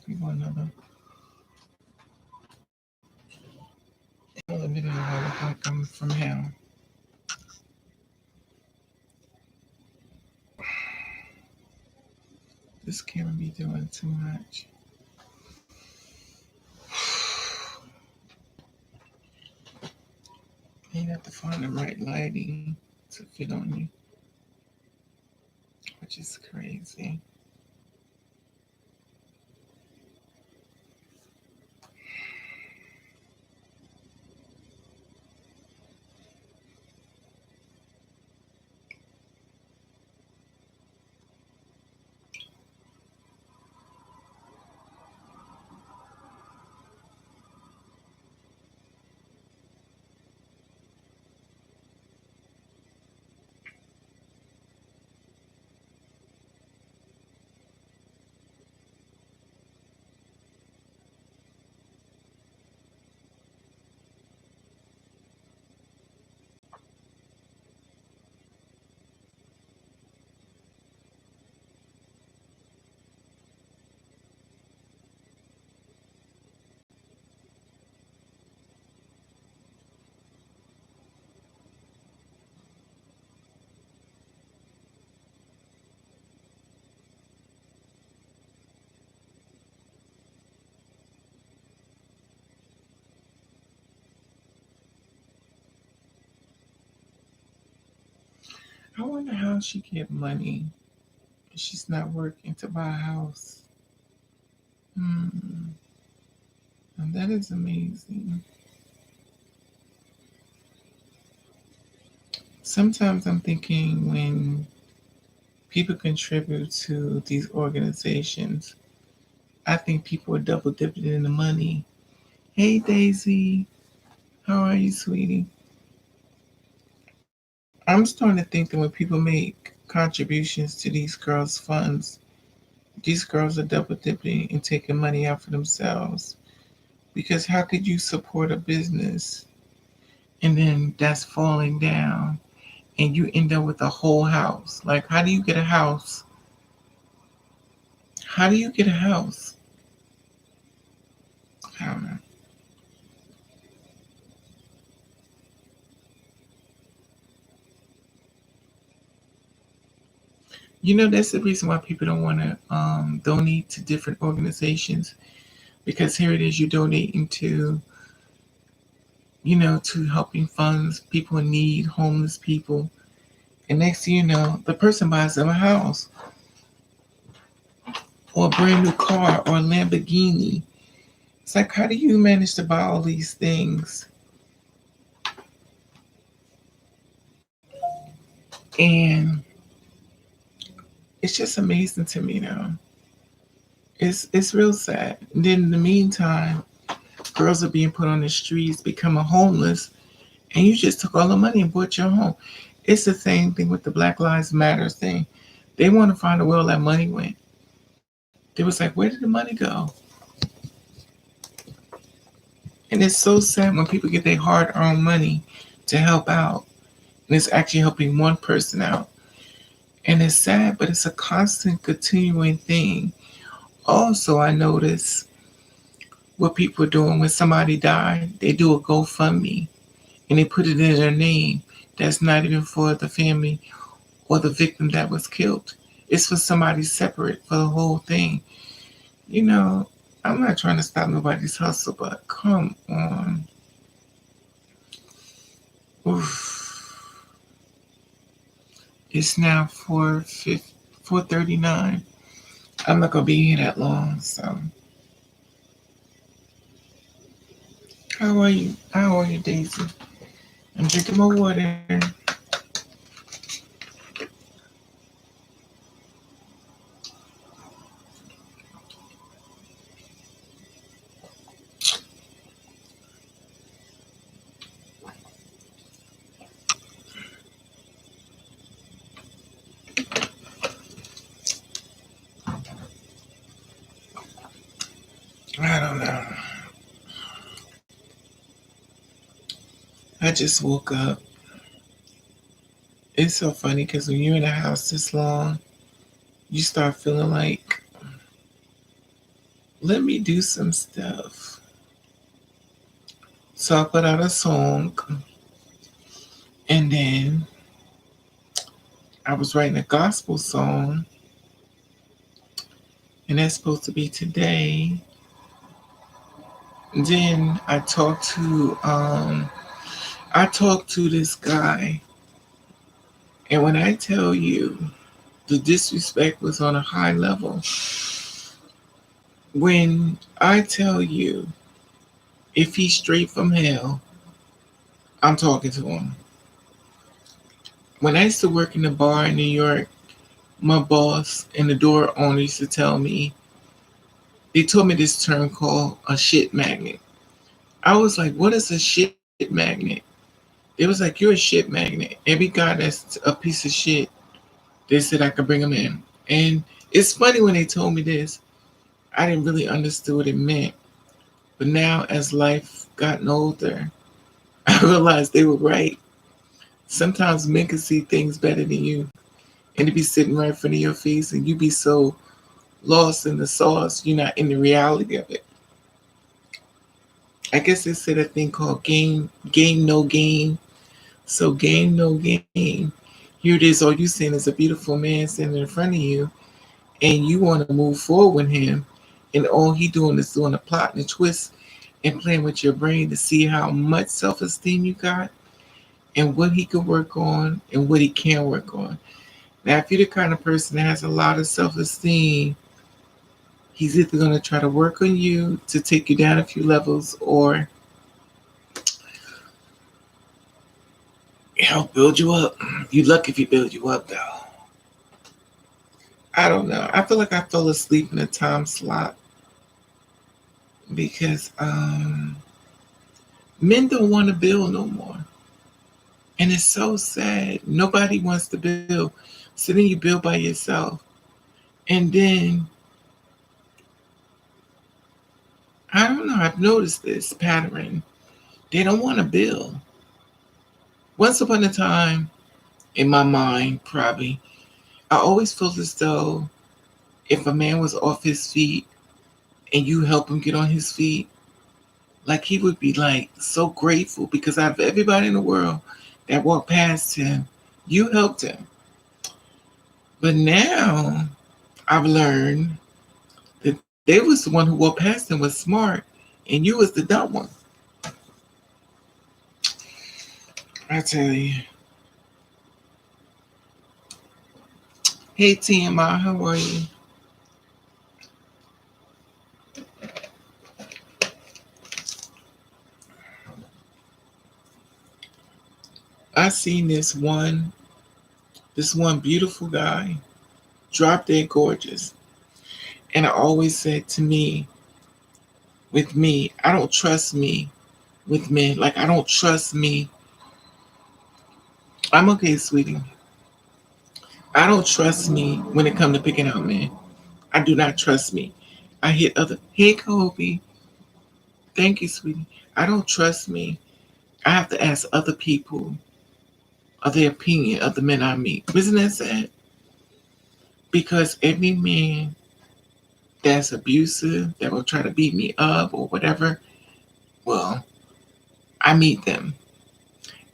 We want another video that I look like I'm from hell. This camera be doing too much. You have to find the right lighting to fit on you, which is crazy. I wonder how she get money if she's not working to buy a house. Hmm. And that is amazing. Sometimes I'm thinking when people contribute to these organizations, I think people are double dipping in the money. Hey Daisy, how are you, sweetie? I'm starting to think that when people make contributions to these girls' funds, these girls are double dipping and taking money out for themselves. Because how could you support a business and then that's falling down and you end up with a whole house? Like, how do you get a house? How do you get a house? I don't know. You know, that's the reason why people don't want to donate to different organizations, because here it is, you're donating to, to helping funds people in need, homeless people. And next thing you know, the person buys them a house or a brand new car or a Lamborghini. It's like, how do you manage to buy all these things? And it's just amazing to me now. It's real sad. And then in the meantime, girls are being put on the streets, becoming homeless, and you just took all the money and bought your home. It's the same thing with the Black Lives Matter thing. They want to find out where all that money went. They was like, where did the money go? And it's so sad when people get their hard-earned money to help out, and it's actually helping one person out. And it's sad, but it's a constant, continuing thing. Also, I notice what people are doing when somebody died, they do a GoFundMe and they put it in their name. That's not even for the family or the victim that was killed. It's for somebody separate for the whole thing. You know, I'm not trying to stop nobody's hustle, but come on. Oof. It's now 4:39. I'm not gonna be here that long, so how are you? How are you, Daisy? I'm drinking my water. I don't know. I just woke up. It's so funny because when you're in a house this long, you start feeling like let me do some stuff. So I put out a song, and then I was writing a gospel song, and that's supposed to be today. Then I talked to this guy, and when I tell you the disrespect was on a high level, when I tell you if he's straight from hell, I'm talking to him. When I used to work in the bar in New York, my boss and the door owner used to tell me, they told me this term called a shit magnet. I was like, what is a shit magnet? They was like, you're a shit magnet. Every guy that's a piece of shit, they said I could bring him in. And it's funny when they told me this, I didn't really understand what it meant. But now as life gotten older, I realized they were right. Sometimes men can see things better than you. And to be sitting right in front of your face and you be so lost in the sauce, you're not in the reality of it. I guess they said a thing called game no game. So game no game. Here it is, all you seeing is a beautiful man standing in front of you, and you want to move forward with him, and all he doing is doing a plot and a twist and playing with your brain to see how much self-esteem you got and what he can work on and what he can't work on. Now, if you're the kind of person that has a lot of self-esteem, he's either going to try to work on you to take you down a few levels, or he'll build you up. You lucky if he builds you up, though. I don't know. I feel like I fell asleep in a time slot because men don't want to build no more. And it's so sad. Nobody wants to build. So then you build by yourself. And then, I don't know, I've noticed this pattern. They don't want to build. Once upon a time, in my mind, probably, I always felt as though if a man was off his feet and you help him get on his feet, like he would be like so grateful because out of everybody in the world that walked past him, you helped him. But now I've learned that they was the one who walked past him was smart and you was the dumb one. I tell you. Hey TMI, how are you? I seen this one beautiful guy, drop dead gorgeous. And I always said to me, with me, I don't trust me with men. Like I don't trust me. I'm okay, sweetie. I don't trust me when it comes to picking out men. I do not trust me. I hit other. Hey, Kobe. Thank you, sweetie. I don't trust me. I have to ask other people of their opinion of the men I meet. Isn't that sad? Because every man that's abusive, that will try to beat me up or whatever, well, I meet them.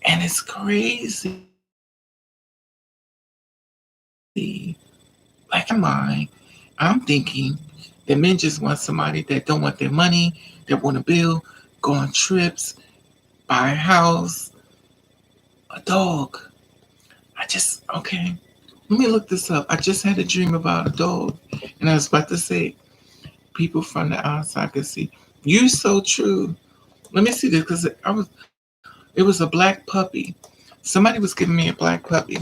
And it's crazy. Like in my mind, I'm thinking that men just want somebody that don't want their money, that want to build, go on trips, buy a house, a dog. Okay, let me look this up. I just had a dream about a dog, and I was about to say, people from the outside could see. You so true. Let me see this because it was a black puppy. Somebody was giving me a black puppy.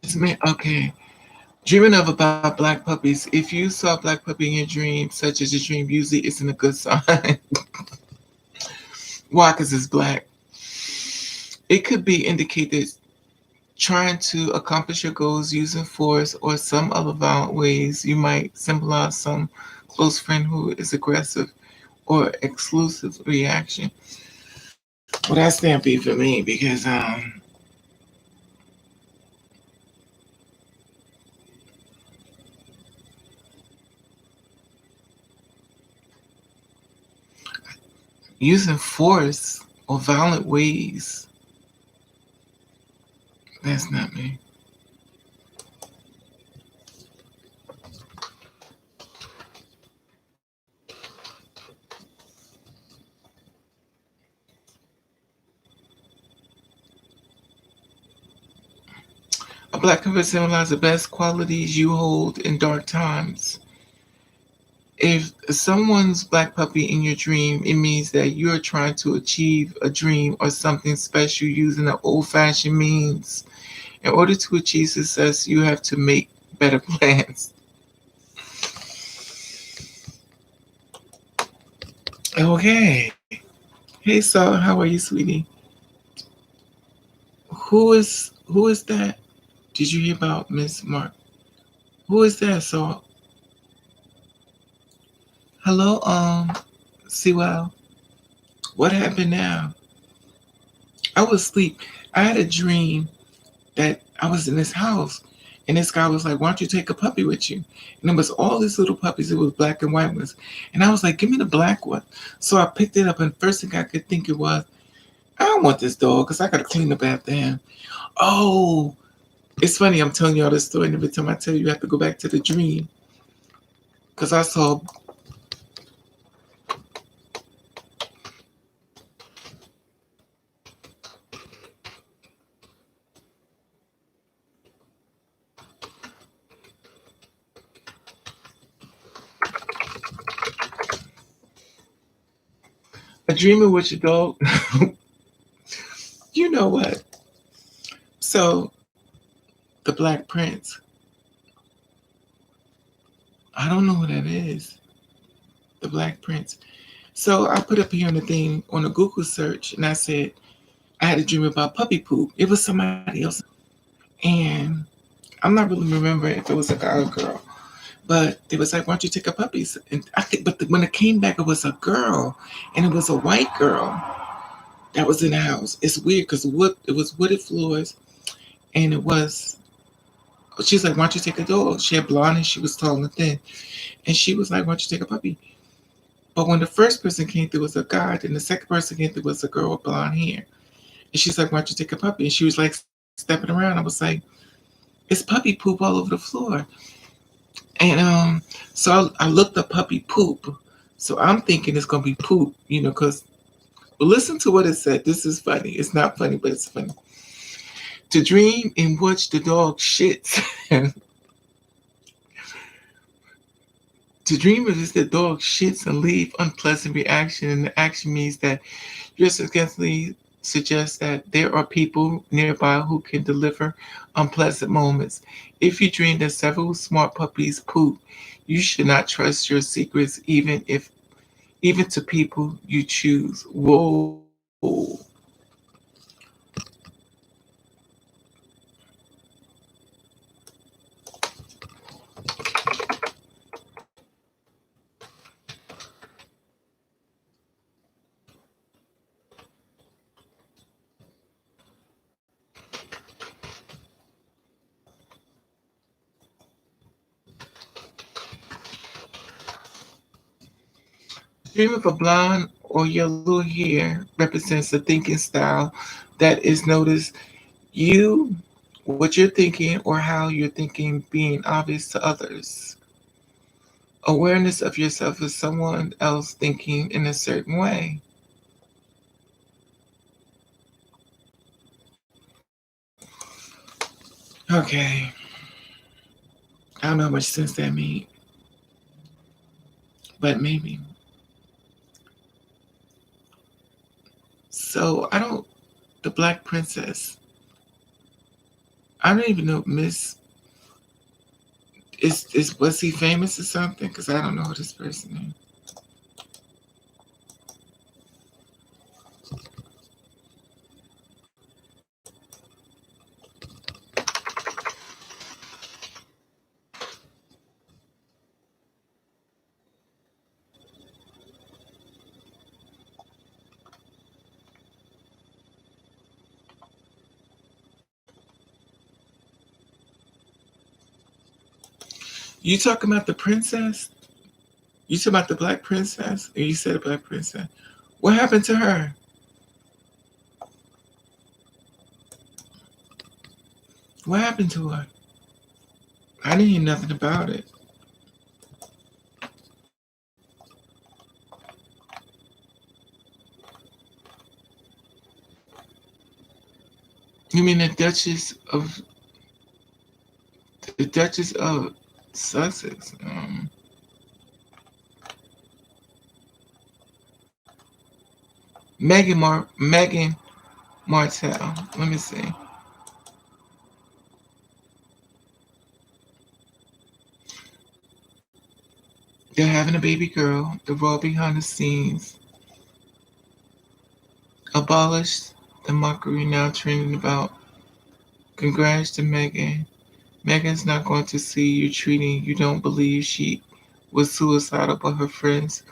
It's me. Okay. Dreaming of about black puppies. If you saw a black puppy in your dream, such as your dream, usually isn't a good sign. Why? Because it's black. It could be indicated trying to accomplish your goals using force or some other violent ways. You might symbolize some close friend who is aggressive or exclusive reaction. Well, that's stampede for me because using force or violent ways, that's not me. A black cover symbolizes the best qualities you hold in dark times. If someone's black puppy in your dream, it means that you're trying to achieve a dream or something special using the old fashioned means. In order to achieve success, you have to make better plans. Okay. Hey, Saul, how are you, sweetie? Who is that? Did you hear about Miss Mark? Who is that, Saul? Hello, Sewell. What happened now? I was asleep. I had a dream that I was in this house, and this guy was like, "Why don't you take a puppy with you?" And it was all these little puppies. It was black and white ones, and I was like, "Give me the black one." So I picked it up, and first thing I could think it was, I don't want this dog because I got to clean up after him. Oh, it's funny. I'm telling you all this story, and every time I tell you, you have to go back to the dream because I saw a dream in which a dog. You know what? So the Black Prince. I don't know who that is. The Black Prince. So I put up here on the thing on a Google search, and I said I had a dream about puppy poop. It was somebody else, and I'm not really remembering if it was a guy or girl. But they was like, "Why don't you take a puppy?" And I think, but when it came back, it was a girl, and it was a white girl that was in the house. It's weird because wood, it was wooded floors, and it was. She's like, "Why don't you take a dog?" She had blonde, and she was tall and thin, and she was like, "Why don't you take a puppy?" But when the first person came through was a guy, then the second person came through was a girl with blonde hair, and she's like, "Why don't you take a puppy?" And she was like stepping around. I was like, "It's puppy poop all over the floor." And so I looked up puppy poop. So I'm thinking it's gonna be poop, because. But listen to what it said. This is funny. It's not funny, but it's funny. To dream in which the dog shits. To dream of is the dog shits and leave unpleasant reaction, and the action means that you're significantly suggests that there are people nearby who can deliver unpleasant moments. If you dream that several smart puppies poop, you should not trust your secrets, even to people you choose. Whoa. Dream of a blonde or yellow hair represents a thinking style that is noticed you, what you're thinking, or how you're thinking being obvious to others. Awareness of yourself as someone else thinking in a certain way. Okay, I don't know how much sense that made, but maybe. So I don't. The Black Princess. I don't even know Miss. Is was he famous or something? Because I don't know who this person is. You talking about the princess? You talking about the black princess? Or you said a black princess? What happened to her? What happened to her? I didn't hear nothing about it. You mean the Duchess of Sussex? Megan Martell. Let me see. They're having a baby girl. The raw behind the scenes abolished the mockery now trending about. Congrats to Megan. Megan's not going to see you treating you don't believe she was suicidal, but her friends.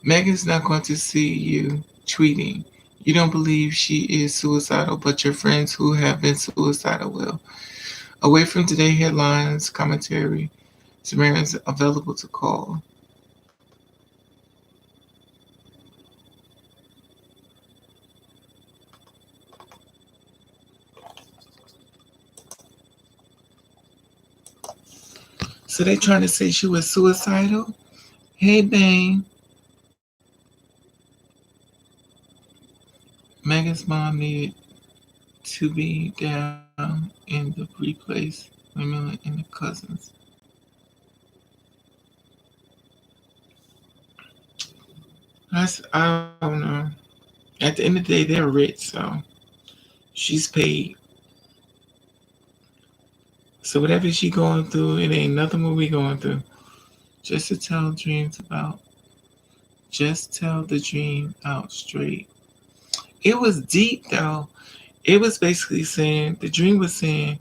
Megan's not going to see you tweeting. You don't believe she is suicidal, but your friends who have been suicidal will. Away from today headlines, commentary, Samaritan's available to call. So they trying to say she was suicidal? Hey, Bane. Megan's mom needed to be down in the replace women and the cousins. I don't know. At the end of the day, they're rich, so she's paid. So whatever she going through, it ain't nothing what we going through. Just to tell dreams about. Just tell the dream out straight. It was deep though. It was basically saying the dream was saying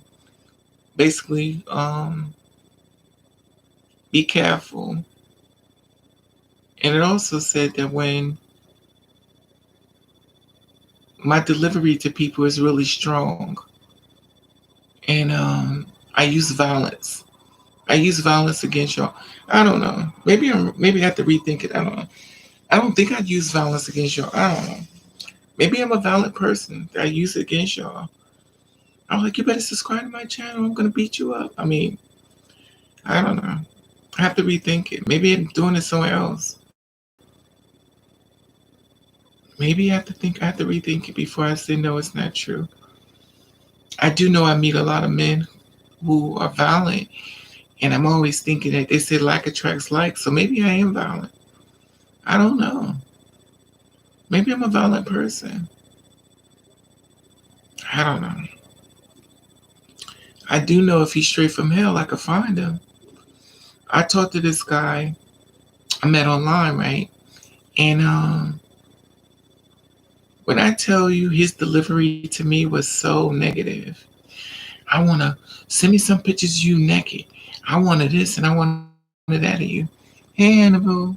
basically be careful. And it also said that when my delivery to people is really strong and I use violence. I use violence against y'all. I don't know. Maybe I have to rethink it. I don't know. I don't think I'd use violence against y'all. I don't know. Maybe I'm a violent person. I use it against y'all. I'm like, you better subscribe to my channel. I'm gonna beat you up. I mean, I don't know. I have to rethink it. Maybe I'm doing it somewhere else. Maybe I have to rethink it before I say no, it's not true. I do know I meet a lot of men who are violent, and I'm always thinking that they say like attracts like, so maybe I am violent. I don't know. Maybe I'm a violent person. I don't know. I do know if he's straight from hell, I could find him. I talked to this guy I met online, right? And when I tell you his delivery to me was so negative, I want to send me some pictures of you naked. I wanted this and I wanted that of you. Hey, Hannibal.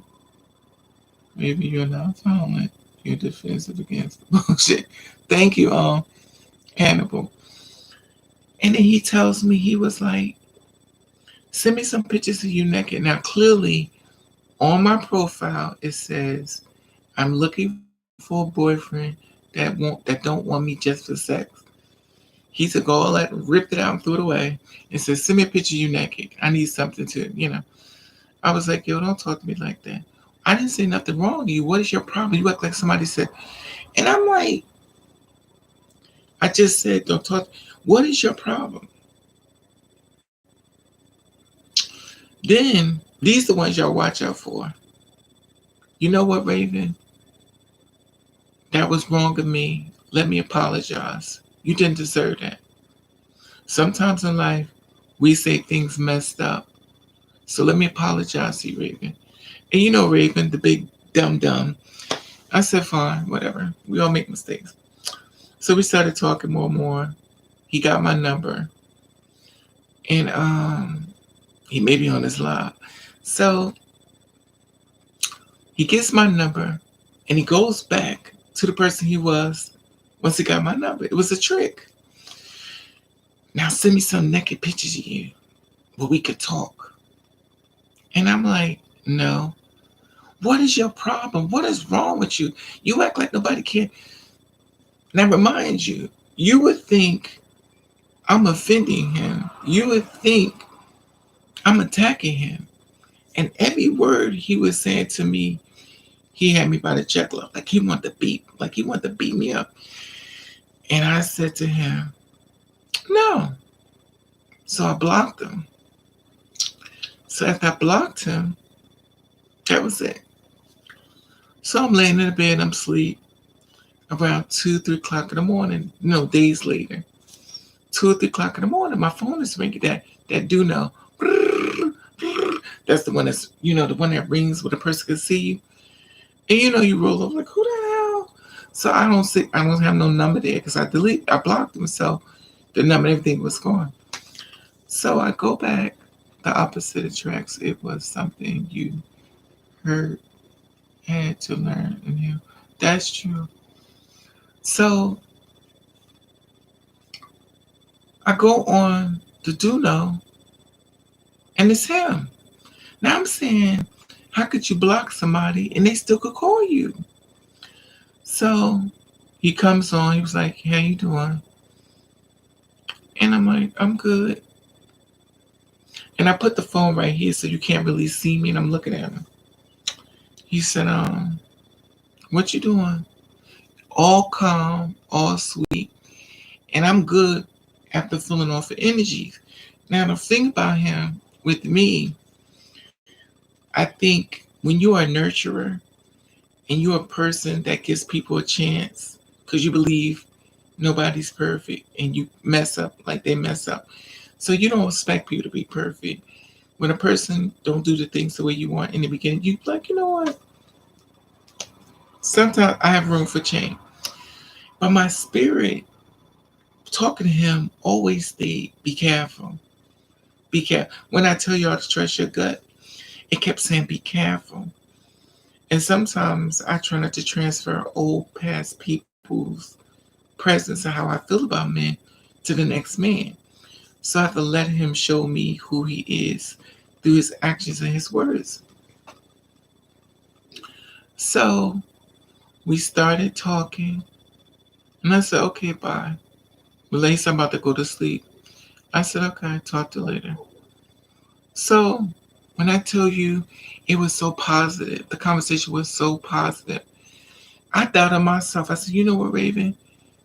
Maybe you're not violent. You're defensive against the bullshit. Thank you, Hannibal. And then he tells me, he was like, send me some pictures of you naked. Now, clearly, on my profile, it says, I'm looking for a boyfriend that don't want me just for sex. He took all that, ripped it out, and threw it away, and said, "Send me a picture of you naked. I need something to." I was like, "Yo, don't talk to me like that. I didn't say nothing wrong with you. What is your problem? You act like somebody said." And I'm like, I just said, "Don't talk. What is your problem?" Then these are the ones y'all watch out for. You know what, Raven? That was wrong of me. Let me apologize. You didn't deserve that. Sometimes in life, we say things messed up. So let me apologize to you, Raven. And you know, Raven, the big dumb dumb. I said, fine, whatever. We all make mistakes. So we started talking more and more. He got my number. And he may be on his live. So He gets my number and he goes back to the person he was once he got my number. It was a trick. Now send me some naked pictures of you where we could talk. And I'm like, no. What is your problem? What is wrong with you? You act like nobody can. Now remind you, you would think I'm offending him. You would think I'm attacking him. And every word he was saying to me, he had me by the jugular, like he wanted to beat me up. And I said to him, no. So I blocked him. So after I blocked him, that was it. So I'm laying in the bed, I'm asleep around 2, 3 o'clock in the morning, days later. 2 or 3 o'clock in the morning, my phone is ringing. That do know. That's the one the one that rings where the person can see you. And you roll over like, who the hell? So I don't have no number there because I blocked them. So the number, everything was gone. So I go back, the opposite attracts. It was something you heard, had to learn, and you. That's true. So I go on the do know, and it's him. Now I'm saying, how could you block somebody and they still could call you? So he comes on. He was like, "How you doing?" And I'm like, "I'm good." And I put the phone right here so you can't really see me. And I'm looking at him. He said, "What you doing?" All calm, all sweet, and I'm good after feeling off of energies. Now the thing about him with me, I think when you are a nurturer and you're a person that gives people a chance because you believe nobody's perfect and you mess up like they mess up. So you don't expect people to be perfect. When a person don't do the things the way you want in the beginning, you like, you know what? Sometimes I have room for change. But my spirit talking to him always stayed, be careful. Be careful. When I tell y'all to trust your gut, it kept saying be careful. And sometimes I try not to transfer old past people's presence and how I feel about men to the next man. So I have to let him show me who he is through his actions and his words. So we started talking, and I said, okay, bye. Relay's I'm about to go to sleep. I said, okay, talk to you later. So when I tell you it was so positive, the conversation was so positive, I doubted myself. I said, you know what, Raven?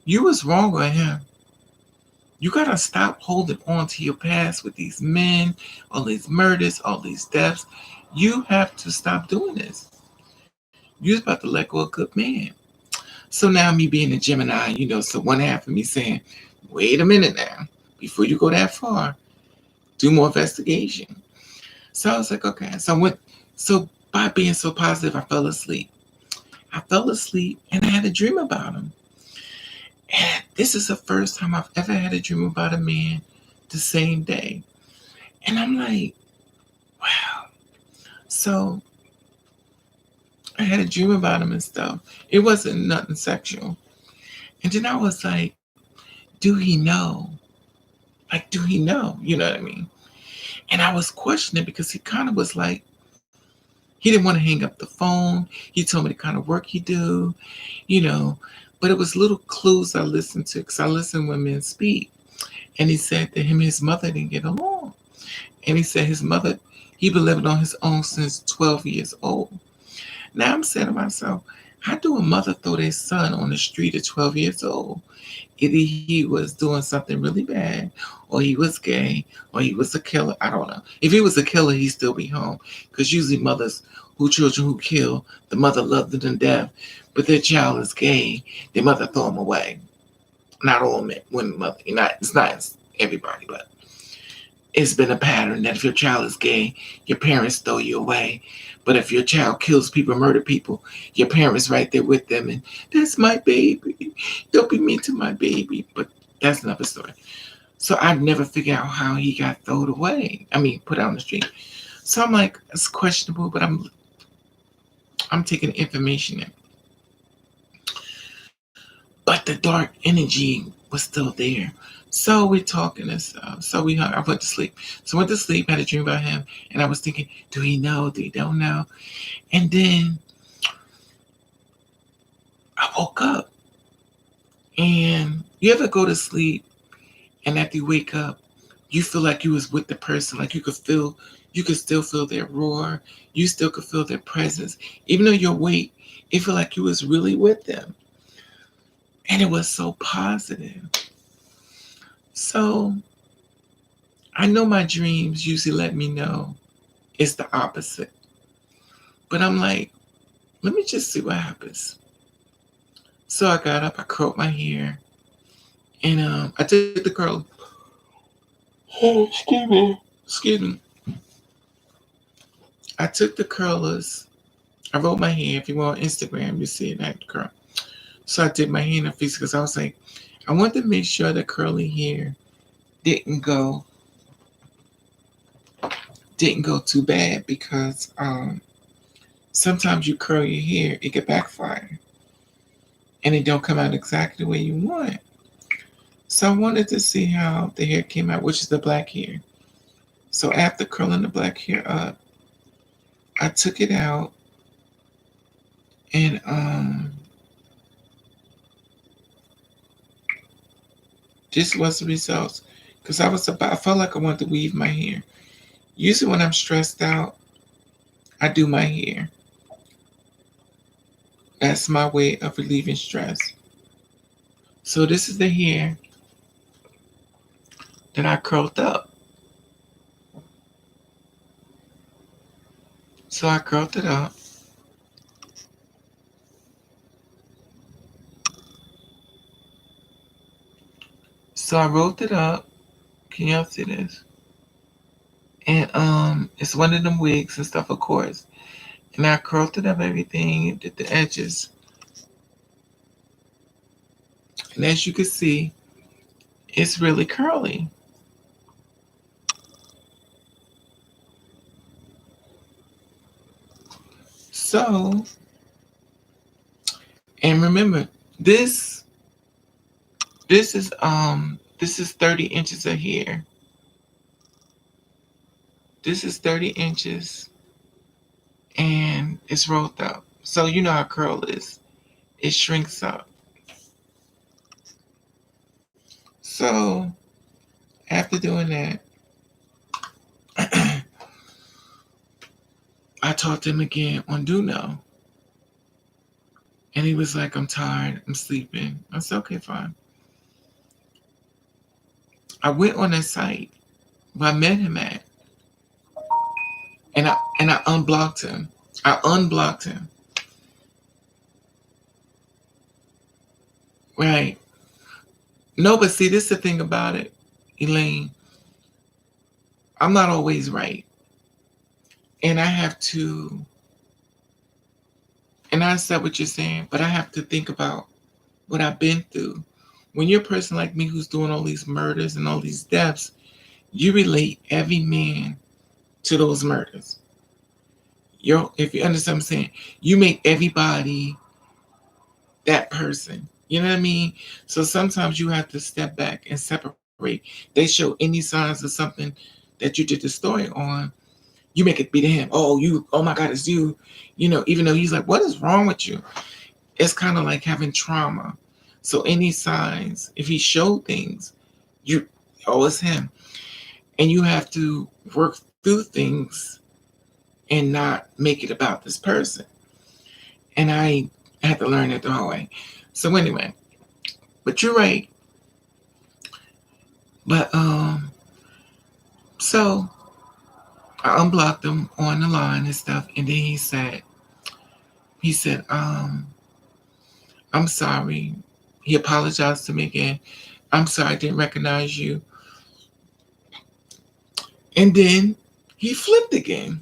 You was wrong on him. You gotta stop holding on to your past with these men, all these murders, all these deaths. You have to stop doing this. You're about to let go of a good man. So now me being a Gemini, so one half of me saying, wait a minute now, before you go that far, do more investigation. So I was like, okay. So by being so positive, I fell asleep. I fell asleep and I had a dream about him. And this is the first time I've ever had a dream about a man the same day. And I'm like, wow. So I had a dream about him and stuff. It wasn't nothing sexual. And then I was like, do he know? Like, do he know? You know what I mean? And I was questioning because he kind of was like, he didn't want to hang up the phone. He told me the kind of work he do, you know. But it was little clues I listened to because I listen when men speak. And he said that him and his mother didn't get along. And he said his mother, he been living on his own since 12 years old. Now I'm saying to myself, how do a mother throw their son on the street at 12 years old? Either he was doing something really bad, or he was gay, or he was a killer. I don't know. If he was a killer, he'd still be home. Because usually mothers children who kill, the mother loved them to death, but their child is gay, their mother throw him away. Not all men, women, mother. It's not everybody, but it's been a pattern that if your child is gay, your parents throw you away. But if your child kills people, murder people, your parents right there with them, and that's my baby. Don't be mean to my baby. But that's another story. So I never figured out how he got thrown away. I mean, put out on the street. So I'm like, it's questionable, but I'm taking information in. But the dark energy was still there. So we're talking and stuff. So I went to sleep. So I went to sleep, had a dream about him, and I was thinking, do he know? Do he don't know? And then I woke up. And you ever go to sleep and after you wake up, you feel like you was with the person, like you could still feel their roar, you still could feel their presence. Even though you're awake, it feel like you was really with them. And it was so positive. So I know my dreams usually let me know it's the opposite. But I'm like, let me just see what happens. So I got up, I curled my hair, and I took the curl. Oh, excuse me. Excuse me. I took the curlers. I rolled my hair. If you go on Instagram, you see it at the curl. So I did my hair in the face because I was like, I wanted to make sure the curly hair didn't go didn't go too bad because sometimes you curl your hair, it can backfire and it don't come out exactly the way you want. So I wanted to see how the hair came out, which is the black hair. So after curling the black hair up, I took it out and this was the results. Because I felt like I wanted to weave my hair. Usually when I'm stressed out, I do my hair. That's my way of relieving stress. So this is the hair that I curled up. So I curled it up. So I rolled it up. Can y'all see this? And it's one of them wigs and stuff, of course. And I curled it up everything, did the edges. And as you can see, it's really curly. So, and remember, this this is 30 inches of hair. This is 30 inches and it's rolled up. So you know how curl is. It shrinks up. So after doing that, I talked to him again on Duno. And he was like, I'm tired, I'm sleeping. I said, okay, fine. I went on that site where I met him at and I unblocked him. I unblocked him. Right. No, but see, this is the thing about it, Elaine. I'm not always right. And I have to, and I said what you're saying, but I have to think about what I've been through. When you're a person like me who's doing all these murders and all these deaths, you relate every man to those murders. If you understand what I'm saying, you make everybody that person. You know what I mean? So sometimes you have to step back and separate. They show any signs of something that you did the story on, you make it be to him. Oh, you, oh my God, it's you. You know, even though he's like, what is wrong with you? It's kind of like having trauma. So any signs, if he showed things, you, oh, it's him. And you have to work through things and not make it about this person. And I had to learn it the hard way. So anyway, but you're right. But so I unblocked him on the line and stuff, and then he said, I'm sorry. He apologized to me again. I'm sorry I didn't recognize you. And then he flipped again.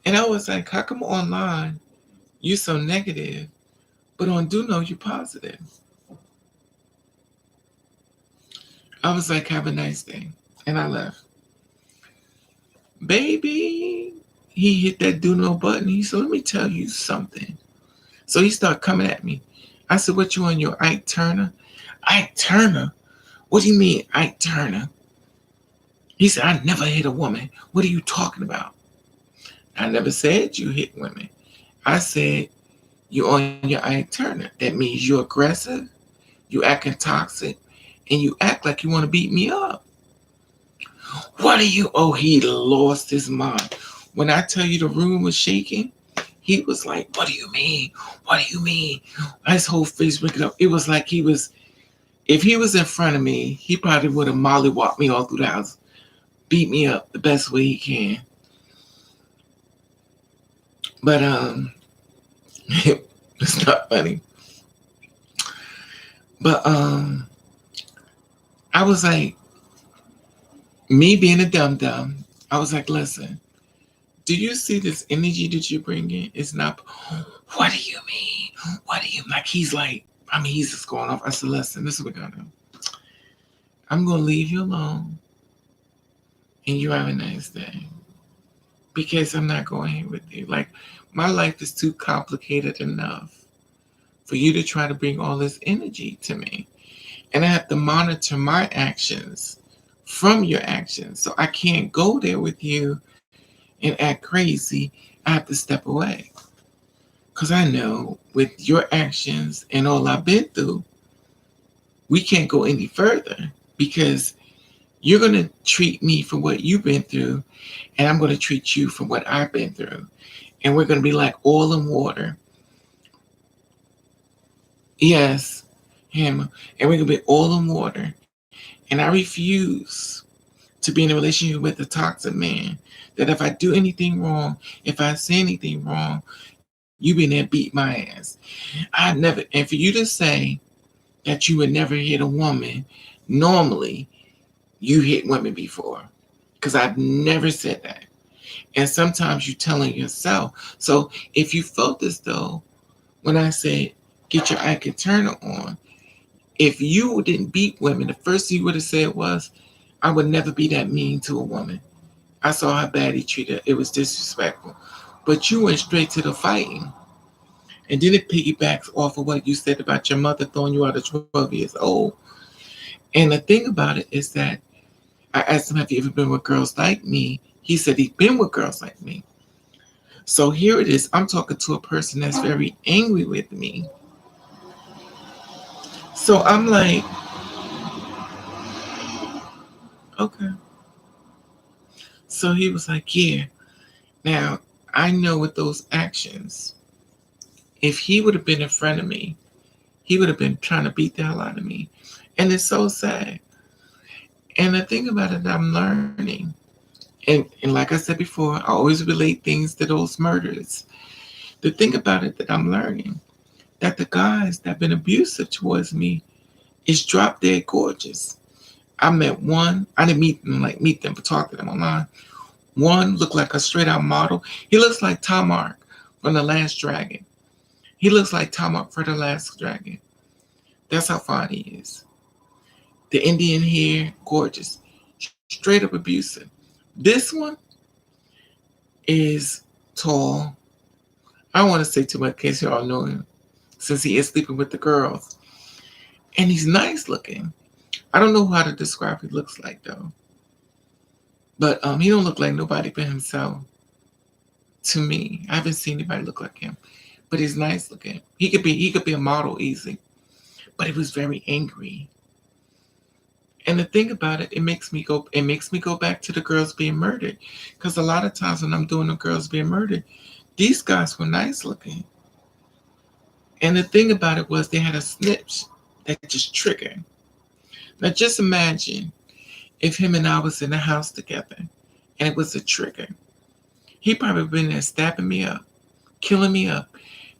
And I was like, how come online you're so negative, but on Duno you're positive? I was like, have a nice day. And I left. Baby, he hit that do no button. He said, let me tell you something. So he started coming at me. I said, what, you on your Ike Turner? Ike Turner? What do you mean, Ike Turner? He said, I never hit a woman. What are you talking about? I never said you hit women. I said, you on your Ike Turner. That means you're aggressive, you acting toxic, and you act like you want to beat me up. What are you? Oh, he lost his mind. When I tell you the room was shaking, he was like, what do you mean? What do you mean? His whole face wrinkled up. It was like he was, if he was in front of me, he probably would have mollywalked me all through the house, beat me up the best way he can. But it's not funny. But I was like, me being a dum dum, I was like, listen, do you see this energy that you're bringing? It's not. What do you mean? What do you like? He's like, I mean, he's just going off. I said, listen, this is what we're gonna do. I'm gonna leave you alone, and you have a nice day, because I'm not going here with you. Like, my life is too complicated enough for you to try to bring all this energy to me, and I have to monitor my actions from your actions. So I can't go there with you and act crazy. I have to step away. Because I know with your actions and all I've been through, we can't go any further, because you're going to treat me for what you've been through, and I'm going to treat you for what I've been through. And we're going to be like oil and water. Yes, him. And we're going to be oil and water. And I refuse to be in a relationship with a toxic man. That if I do anything wrong, if I say anything wrong, you been there beat my ass. I've never, and for you to say that you would never hit a woman, normally you hit women before, because I've never said that. And sometimes you're telling yourself. So if you felt as though when I said get your Ike Turner on, if you didn't beat women, the first thing you would have said was, I would never be that mean to a woman. I saw how bad he treated her. It was disrespectful. But you went straight to the fighting. And then it piggybacks off of what you said about your mother throwing you out at 12 years old. And the thing about it is that I asked him, have you ever been with girls like me? He said he'd been with girls like me. So here it is. I'm talking to a person that's very angry with me. So I'm like, okay. So he was like, yeah. Now, I know with those actions, if he would have been in front of me, he would have been trying to beat the hell out of me. And it's so sad. And the thing about it, I'm learning, and like I said before, I always relate things to those murders. The thing about it that I'm learning, that the guys that have been abusive towards me is drop dead gorgeous. I met one, I didn't meet them, but talk to them online. One looked like a straight out model. He looks like Tamark from The Last Dragon. He looks like Tamark for The Last Dragon. That's how fine he is. The Indian hair, gorgeous. Straight up abusive. This one is tall. I don't want to say too much in case y'all know him, since he is sleeping with the girls. And he's nice looking. I don't know how to describe what he looks like though. But he don't look like nobody but himself to me. I haven't seen anybody look like him. But he's nice looking. He could be a model easy. But he was very angry. And the thing about it, it makes me go back to the girls being murdered. Because a lot of times when I'm doing the girls being murdered, these guys were nice looking. And the thing about it was they had a snitch that just triggered. Now just imagine if him and I was in the house together and it was a trigger. He probably been there stabbing me up, killing me up.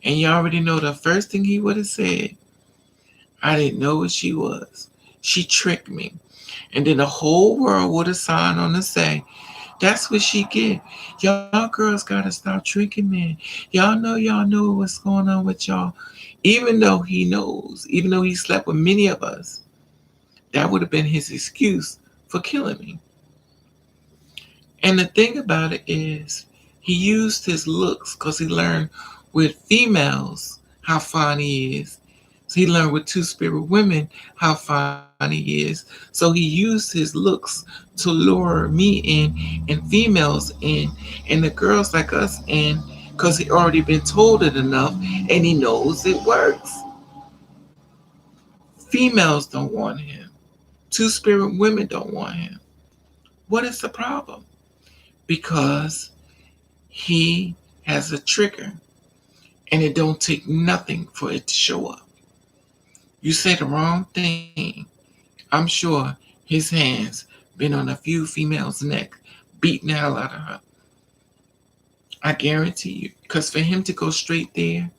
And you already know the first thing he would have said, I didn't know what she was. She tricked me. And then the whole world would have signed on to say, that's what she get. Y'all girls gotta stop tricking men. Y'all know what's going on with y'all. Even though he knows, even though he slept with many of us, that would have been his excuse for killing me. And the thing about it is, He used his looks because he learned with females how fine he is. So he learned with two-spirit women how fine he is. So he used his looks to lure me in and females in and the girls like us in because he already been told it enough and he knows it works. Females don't want him. Two-spirit women don't want him. What is the problem? Because he has a trigger and it don't take nothing for it to show up. You say the wrong thing, I'm sure his hands been on a few females' neck, beating the hell out of her. I guarantee you. Because for him to go straight there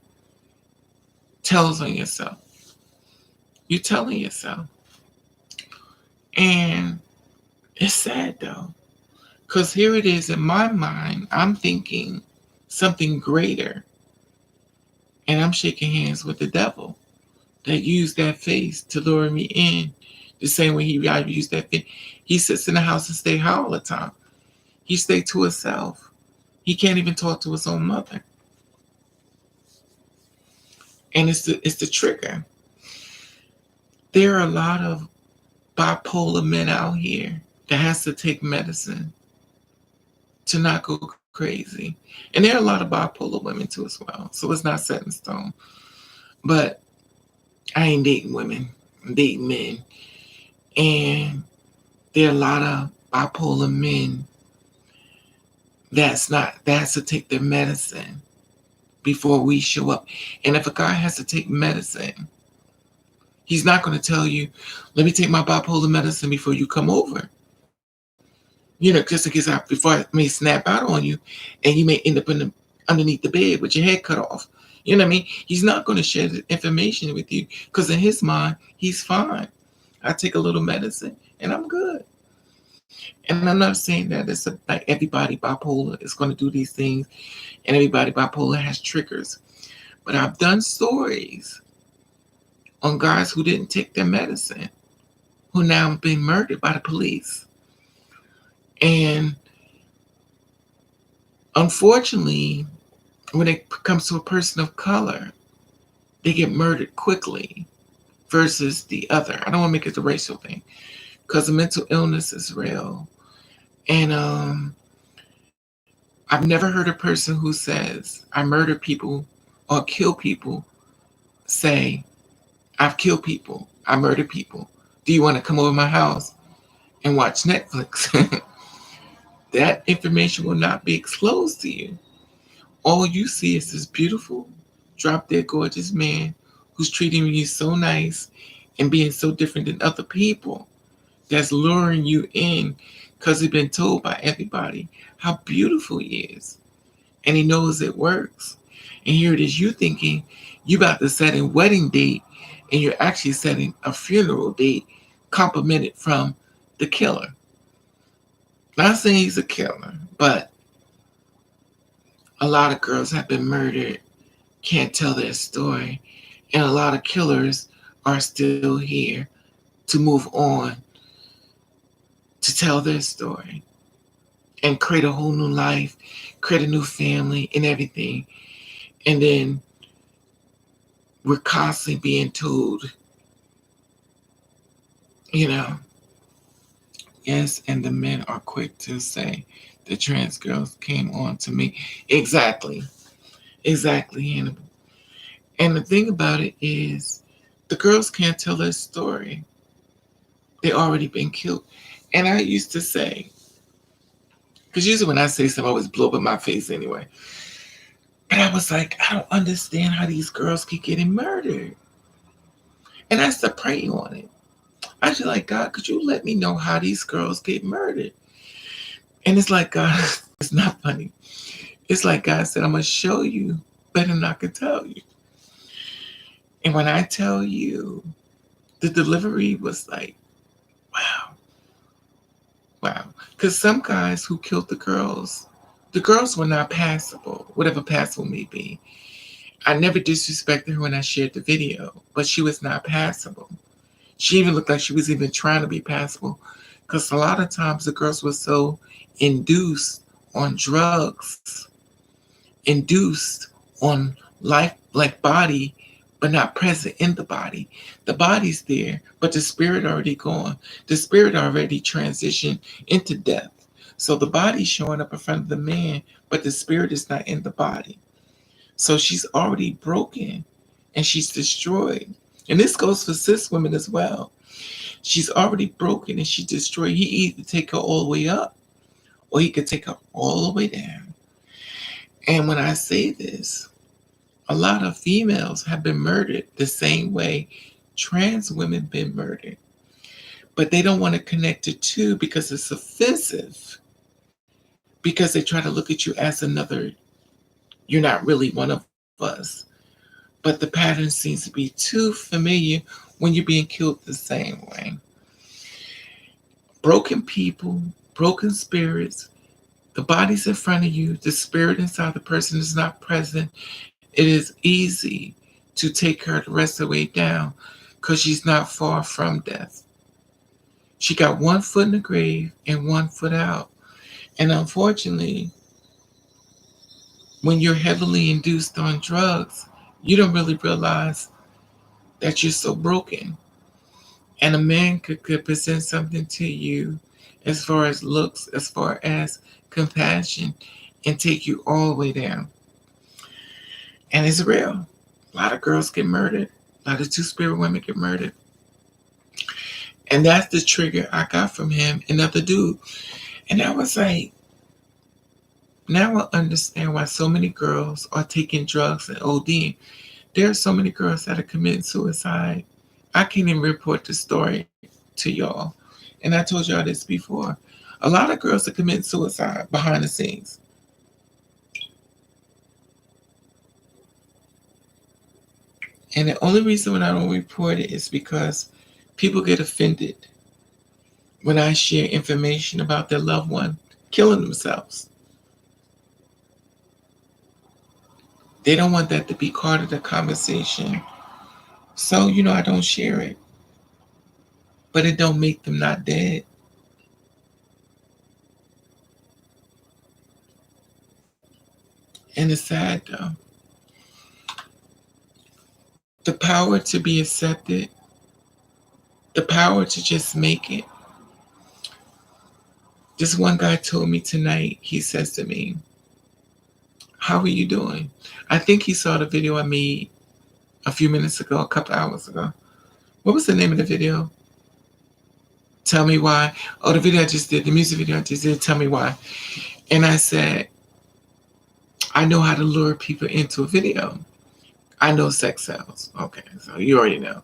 tells on yourself. You're telling yourself. And it's sad though. Because here it is in my mind, I'm thinking something greater. And I'm shaking hands with the devil that used that face to lure me in the same way he used that face. He sits in the house and stay high all the time. He stay to himself. He can't even talk to his own mother. And it's the trigger. There are a lot of bipolar men out here that has to take medicine to not go crazy. And there are a lot of bipolar women too as well. So it's not set in stone. But I ain't dating women. I'm dating men. And there are a lot of bipolar men that has to take their medicine before we show up. And if a guy has to take medicine, he's not going to tell you, let me take my bipolar medicine before you come over. Just in case before I may snap out on you and you may end up underneath the bed with your head cut off. You know what I mean? He's not going to share the information with you because in his mind, he's fine. I take a little medicine and I'm good. And I'm not saying that it's like everybody bipolar is going to do these things and everybody bipolar has triggers. But I've done stories on guys who didn't take their medicine, who now have been murdered by the police. And unfortunately, when it comes to a person of color, they get murdered quickly versus the other. I don't want to make it a racial thing because the mental illness is real. And I've never heard a person who says, I murder people or kill people, say, I've killed people, I murder people. Do you want to come over my house and watch Netflix? That information will not be exposed to you. All you see is this beautiful, drop dead gorgeous man who's treating you so nice and being so different than other people. That's luring you in because he's been told by everybody how beautiful he is. And he knows it works. And here it is, you thinking you about to set a wedding date and you're actually setting a funeral date complimented from the killer. Not saying he's a killer, but a lot of girls have been murdered, can't tell their story, and a lot of killers are still here to move on, to tell their story, and create a whole new life, create a new family and everything. And then we're constantly being told, yes, and the men are quick to say the trans girls came on to me. Exactly, Hannibal. And the thing about it is, the girls can't tell their story. They already been killed. And I used to say, because usually when I say something, I always blow up in my face anyway. But I was like, I don't understand how these girls keep getting murdered. And I used to pray on it. I was like, God, could you let me know how these girls get murdered? And it's like, God, it's not funny. It's like God said, I'm going to show you better than I can tell you. And when I tell you, the delivery was like, wow. Because some guys who killed the girls were not passable, whatever passable may be. I never disrespected her when I shared the video, but she was not passable. She even looked like she was even trying to be passable, because a lot of times the girls were so induced on drugs induced on life like body, but not present in the body. The body's there, but the spirit already gone. The spirit already transitioned into death. So the body's showing up in front of the man, but the spirit is not in the body. So she's already broken and she's destroyed. And this goes for cis women as well. She's already broken and she's destroyed. He either take her all the way up or he could take her all the way down. And when I say this, a lot of females have been murdered the same way trans women been murdered. But they don't want to connect the two because it's offensive. Because they try to look at you as another, you're not really one of us. But the pattern seems to be too familiar when you're being killed the same way. Broken people, broken spirits, the body's in front of you, the spirit inside the person is not present. It is easy to take her the rest of the way down because she's not far from death. She got one foot in the grave and one foot out. And unfortunately, when you're heavily induced on drugs, you don't really realize that you're so broken. And a man could present something to you as far as looks, as far as compassion, and take you all the way down. And it's real. A lot of girls get murdered. A lot of two-spirit women get murdered. And that's the trigger I got from him, another dude. And I was like, now I understand why so many girls are taking drugs and ODing. There are so many girls that are committing suicide. I can't even report the story to y'all. And I told y'all this before. A lot of girls are committing suicide behind the scenes. And the only reason when I don't report it is because people get offended when I share information about their loved one killing themselves. They don't want that to be part of the conversation. So, I don't share it. But it don't make them not dead. And it's sad though. The power to be accepted, the power to just make it. This one guy told me tonight, he says to me, "How are you doing?" I think he saw the video I made a few minutes ago, a couple hours ago. What was the name of the video? Tell Me Why. Oh, the video I just did, the music video I just did, Tell Me Why. And I said, I know how to lure people into a video. I know sex sells. Okay, so you already know.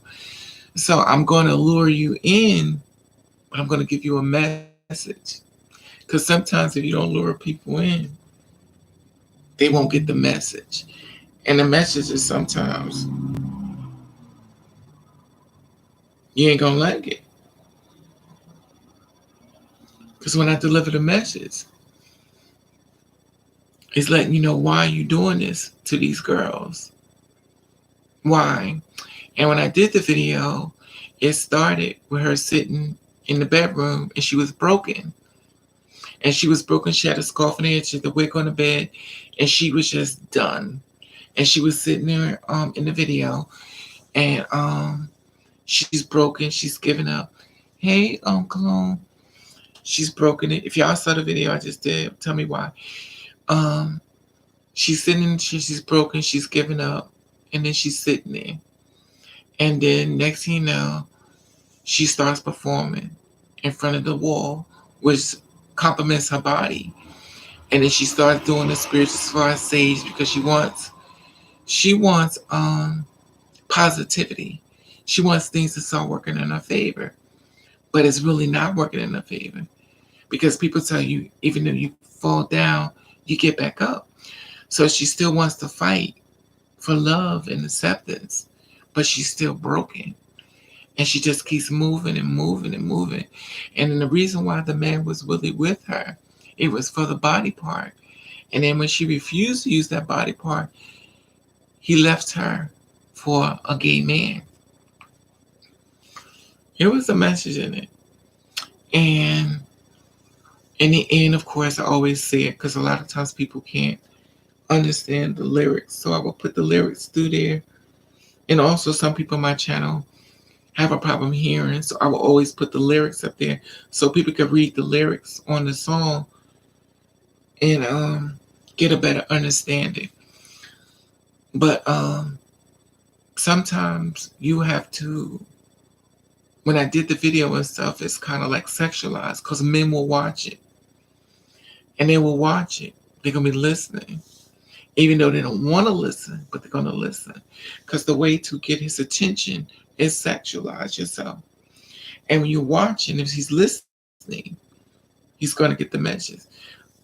So I'm going to lure you in, but I'm going to give you a message. Because sometimes if you don't lure people in, they won't get the message. And the message is sometimes you ain't going to like it. Because when I deliver the message, it's letting you know why you doing this to these girls. Why? And when I did the video, it started with her sitting in the bedroom and she was broken. And she was broken. She had a scarf on her head. She had the wig on the bed. And she was just done. And she was sitting there in the video. And she's broken. She's given up. Hey, Cologne. She's broken it. If y'all saw the video I just did, tell me why. She's sitting, she's broken. She's given up. And then she's sitting there. And then next thing you know, she starts performing in front of the wall, which complements her body. And then she starts doing the spiritual sage because she wants positivity. She wants things to start working in her favor. But it's really not working in her favor. Because people tell you, even though you fall down, you get back up. So she still wants to fight for love and acceptance, but she's still broken. And she just keeps moving and moving and moving. And then the reason why the man was really with her, it was for the body part. And then when she refused to use that body part, he left her for a gay man. There was a message in it. And in the end, of course, I always say it because a lot of times people can't understand the lyrics. So I will put the lyrics through there. And also some people on my channel have a problem hearing, so I will always put the lyrics up there so people can read the lyrics on the song and get a better understanding. But sometimes you have to, when I did the video and stuff, it's kind of like sexualized because men will watch it and they will watch it. They're going to be listening, even though they don't want to listen, but they're going to listen because the way to get his attention is sexualize yourself. And when you're watching, if he's listening, he's going to get the message.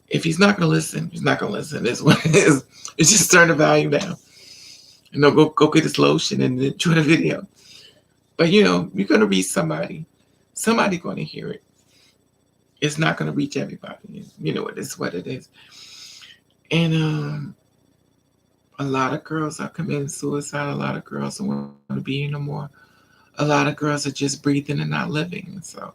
If he's not going to listen, he's not going to listen. That's what it is. It's just turn the volume down. You know, go get his lotion and enjoy the video. But you know, you're going to reach somebody. Somebody going to hear it. It's not going to reach everybody. You know, it is what it is. And a lot of girls are committing suicide. A lot of girls don't want to be here no more. A lot of girls are just breathing and not living. And so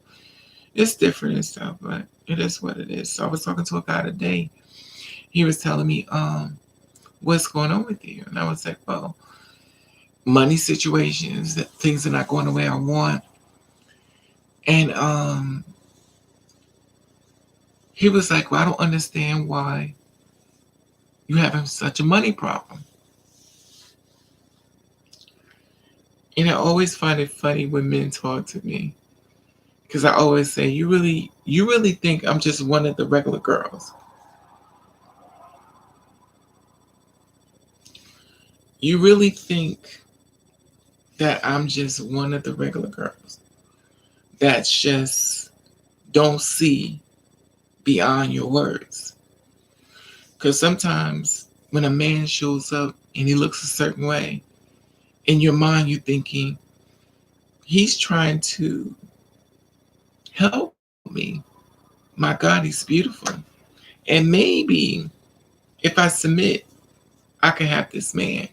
it's different and stuff, but it is what it is. So I was talking to a guy today. He was telling me, what's going on with you? And I was like, well, money situations, that things are not going the way I want. And he was like, well, I don't understand why you having such a money problem. And I always find it funny when men talk to me. Because I always say, you really think I'm just one of the regular girls. You really think that I'm just one of the regular girls that just don't see beyond your words. Because sometimes when a man shows up and he looks a certain way, in your mind you're thinking, he's trying to help me. My God, he's beautiful. And maybe if I submit, I can have this man.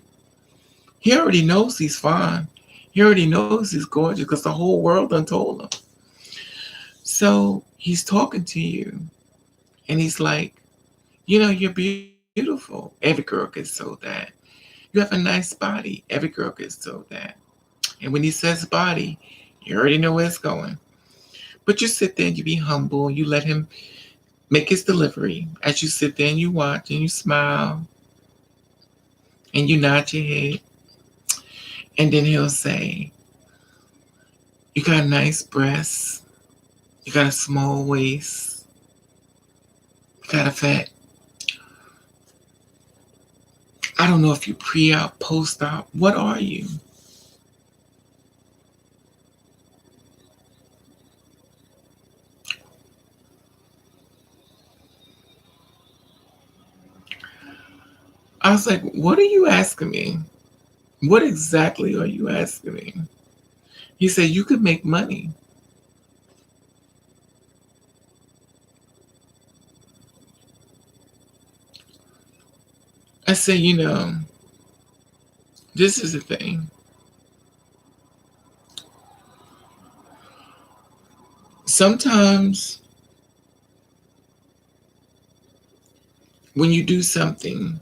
He already knows he's fine. He already knows he's gorgeous because the whole world done told him. So he's talking to you and he's like, you know, you're beautiful. Every girl gets told that. You have a nice body. Every girl gets told that. And when he says body, you already know where it's going. But you sit there and you be humble. You let him make his delivery. As you sit there and you watch and you smile and you nod your head. And then he'll say, you got nice breasts. You got a small waist. You got a fat. I don't know if you pre-op, post-op. What are you? I was like, what are you asking me? What exactly are you asking me? He said, you could make money. I said, you know, this is the thing. Sometimes when you do something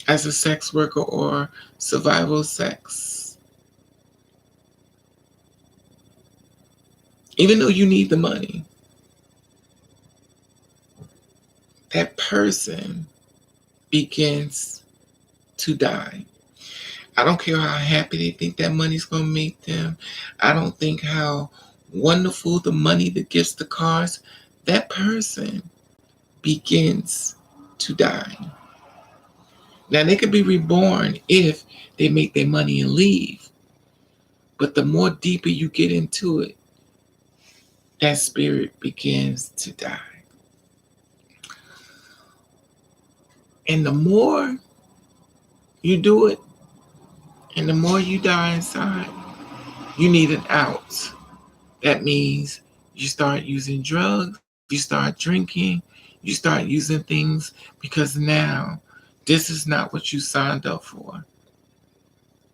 as a sex worker or survival sex, even though you need the money, that person begins to die. I don't care how happy they think that money's going to make them. I don't think how wonderful the money, the gifts, the cars, that person begins to die. Now, they could be reborn if they make their money and leave. But the more deeper you get into it, that spirit begins to die. And the more you do it, and the more you die inside, you need an out. That means you start using drugs, you start drinking, you start using things because now this is not what you signed up for.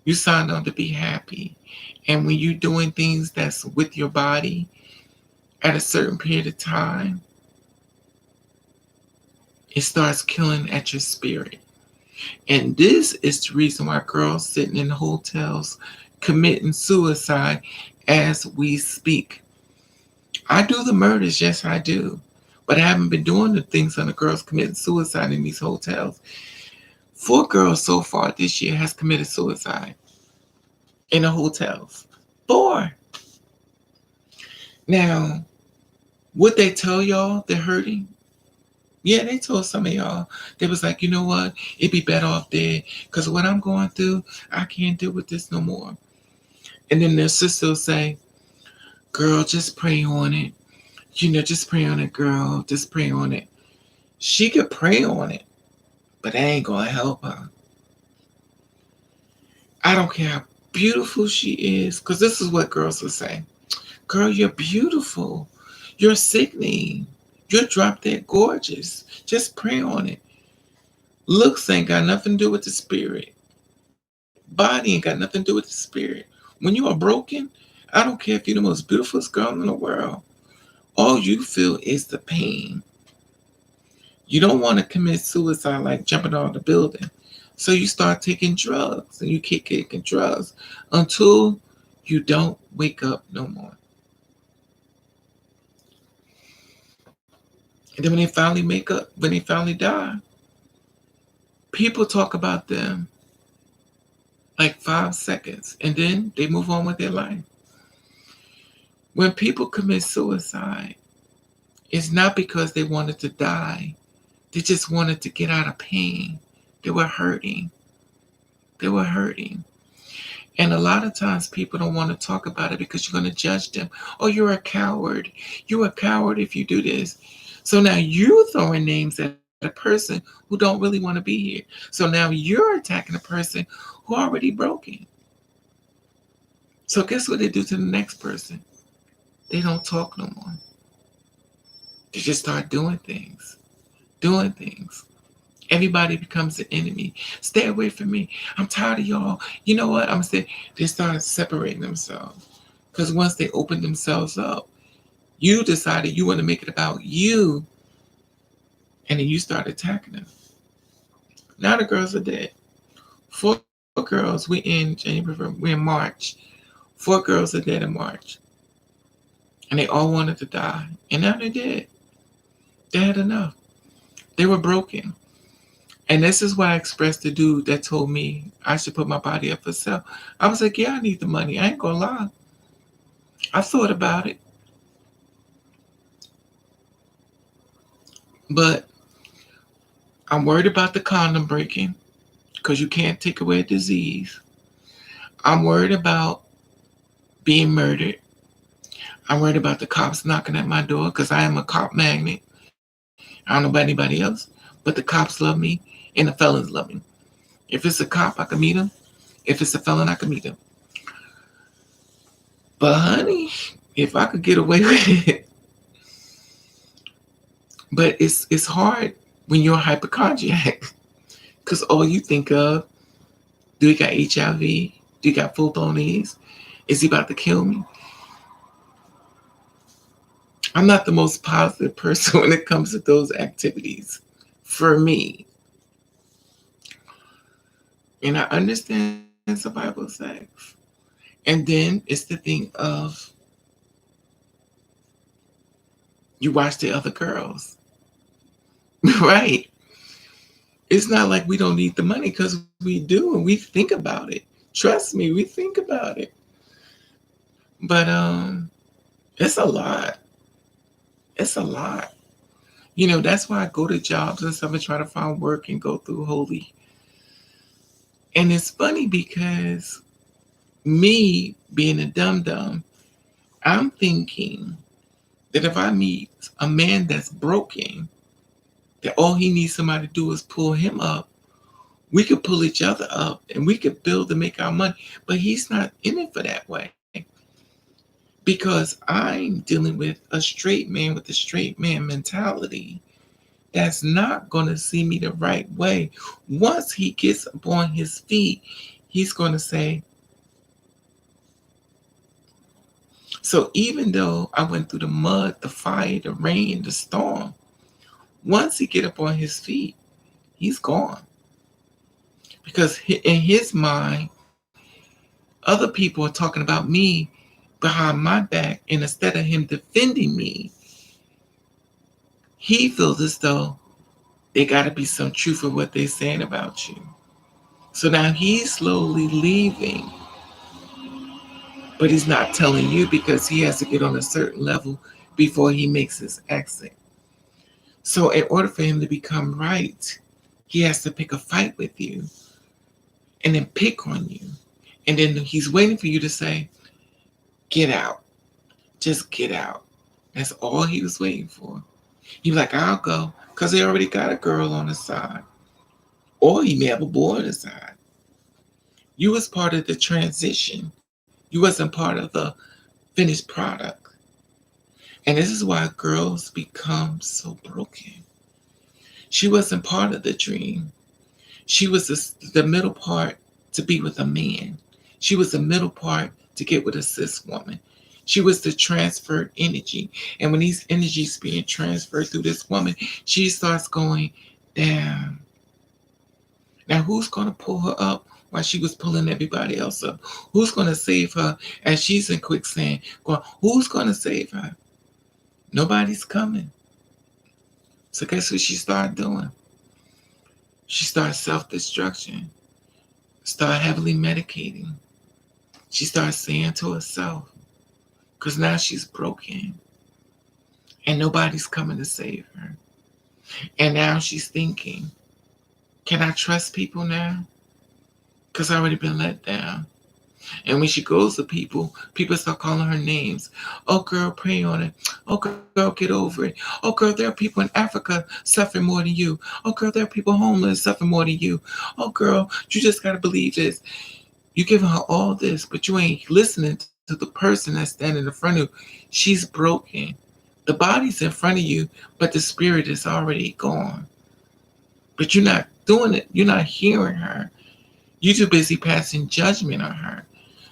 You signed on to be happy. And when you're doing things that's with your body at a certain period of time, It starts killing at your spirit. And this is the reason why girls sitting in hotels committing suicide as we speak. I do the murders, yes, I do. But I haven't been doing the things on the girls committing suicide in these hotels. 4 girls so far this year has committed suicide in the hotels. 4. Now, would they tell y'all they're hurting? Yeah, they told some of y'all. They was like, you know what? It'd be better off dead. Because what I'm going through, I can't deal with this no more. And then their sister will say, girl, just pray on it. Just pray on it, girl. Just pray on it. She could pray on it, but that ain't going to help her. I don't care how beautiful she is. Because this is what girls will say. Girl, you're beautiful. You're sickening. You're drop dead gorgeous. Just pray on it. Looks ain't got nothing to do with the spirit. Body ain't got nothing to do with the spirit. When you are broken, I don't care if you're the most beautiful girl in the world. All you feel is the pain. You don't want to commit suicide like jumping out of the building. So you start taking drugs and you keep taking drugs until you don't wake up no more. And then when they finally die, people talk about them like 5 seconds and then they move on with their life. When people commit suicide, it's not because they wanted to die. They just wanted to get out of pain. They were hurting. They were hurting. And a lot of times people don't want to talk about it because you're going to judge them. Oh, you're a coward. You're a coward if you do this. So now you're throwing names at a person who don't really want to be here. So now you're attacking a person who already broken. So guess what they do to the next person? They don't talk no more. They just start doing things. Doing things. Everybody becomes an enemy. Stay away from me. I'm tired of y'all. You know what? I'm saying they started separating themselves. Because once they opened themselves up, you decided you want to make it about you. And then you start attacking them. Now the girls are dead. 4 girls, we in January, we're in March. 4 girls are dead in March. And they all wanted to die. And now they're dead. They had enough. They were broken. And this is why I expressed the dude that told me I should put my body up for sale. I was like, yeah, I need the money. I ain't gonna lie. I thought about it. But I'm worried about the condom breaking because you can't take away a disease. I'm worried about being murdered. I'm worried about the cops knocking at my door because I am a cop magnet. I don't know about anybody else, but the cops love me and the felons love me. If it's a cop, I can meet him. If it's a felon, I can meet him. But honey, if I could get away with it. But it's hard when you're a hypochondriac because all you think of, do he got HIV? Do he got full-blown AIDS? Is he about to kill me? I'm not the most positive person when it comes to those activities for me. And I understand survival sex. And then it's the thing of you watch the other girls. Right. It's not like we don't need the money because we do and we think about it. Trust me, we think about it. But it's a lot. It's a lot. That's why I go to jobs and stuff and try to find work and go through Holy. And it's funny because me being a dum-dum, I'm thinking that if I meet a man that's broken, that all he needs somebody to do is pull him up. We could pull each other up and we could build and make our money. But he's not in it for that way. Because I'm dealing with a straight man with a straight man mentality that's not going to see me the right way. Once he gets up on his feet, he's going to say, so even though I went through the mud, the fire, the rain, the storm, Once he get up on his feet, he's gone. Because in his mind, other people are talking about me behind my back, and instead of him defending me, he feels as though there got to be some truth of what they're saying about you. So now he's slowly leaving, but he's not telling you because he has to get on a certain level before he makes his exit. So in order for him to become right, he has to pick a fight with you and then pick on you. And then he's waiting for you to say, get out. Just get out. That's all he was waiting for. He was like, I'll go. Because he already got a girl on his side. Or he may have a boy on his side. You was part of the transition. You wasn't part of the finished product. And this is why girls become so broken. She wasn't part of the dream. She was the middle part to be with a man. She was the middle part to get with a cis woman. She was the transferred energy. And when these energies being transferred through this woman, she starts going down. Now, who's going to pull her up while she was pulling everybody else up? Who's going to save her as she's in quicksand? Who's going to save her? Nobody's coming. So guess what she started doing? She started self-destruction. Started heavily medicating. She started saying to herself, because now she's broken. And nobody's coming to save her. And now she's thinking, can I trust people now? Because I've already been let down. And when she goes to people, people start calling her names. Oh, girl, pray on it. Oh, girl, get over it. Oh, girl, there are people in Africa suffering more than you. Oh, girl, there are people homeless suffering more than you. Oh, girl, you just got to believe this. You're giving her all this, but you ain't listening to the person that's standing in front of you. She's broken. The body's in front of you, but the spirit is already gone. But you're not doing it. You're not hearing her. You're too busy passing judgment on her.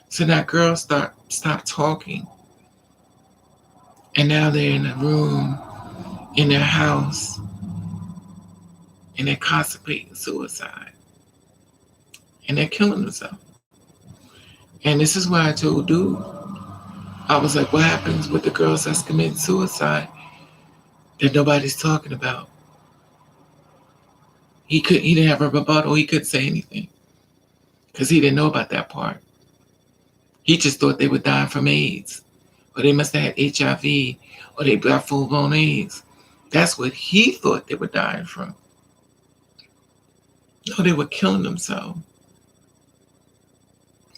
So now girls stop talking. And now they're in a room, in their house, and they're contemplating suicide. And they're killing themselves. And this is why I told dude, I was like, what happens with the girls that's committing suicide that nobody's talking about? He didn't have a rebuttal. He couldn't say anything because he didn't know about that part. He just thought they were dying from AIDS, or they must have had HIV, or they got full-blown AIDS. That's what he thought they were dying from. No, they were killing themselves.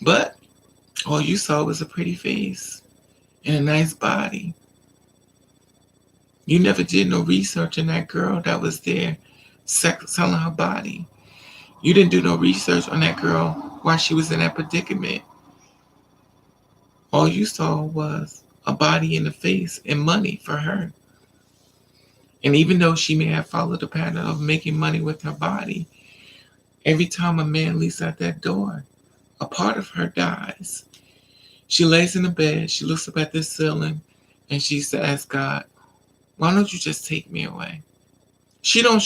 But all you saw was a pretty face and a nice body. You never did no research on that girl that was there selling her body. You didn't do no research on that girl while she was in that predicament. All you saw was a body and a face and money for her. And even though she may have followed the pattern of making money with her body, every time a man leaves out that door, a part of her dies. She lays in the bed, she looks up at the ceiling, and she says, God, why don't you just take me away? She don't